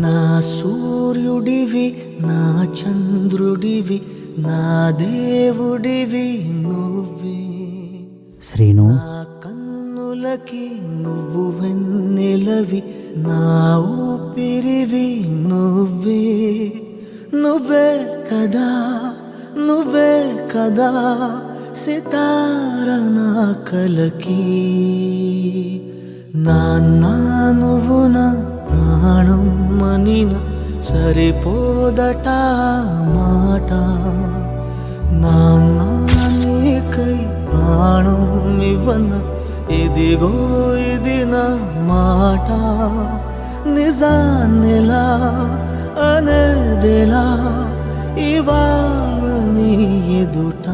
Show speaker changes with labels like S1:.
S1: నా సూర్యుడివి నా చంద్రుడివి నా దేవుడివి నువ్వే.
S2: శ్రీను,
S1: నా కన్నులకి నువ్వు వెన్నెలవి నా ఊపిరివి నువ్వే. నువ్వే కదా నువ్వే కదా సితార నా కలకి. నాన్న నువ్వు నా ప్రాణం మనిన సరిపోదట మాట. నాన్న నీకై ప్రాణం ఇవ్వన ఇదిగో ఇది నా మాట. నిజాన్నెలా అనేదెలా ఇవాళ నీ ఎదుట.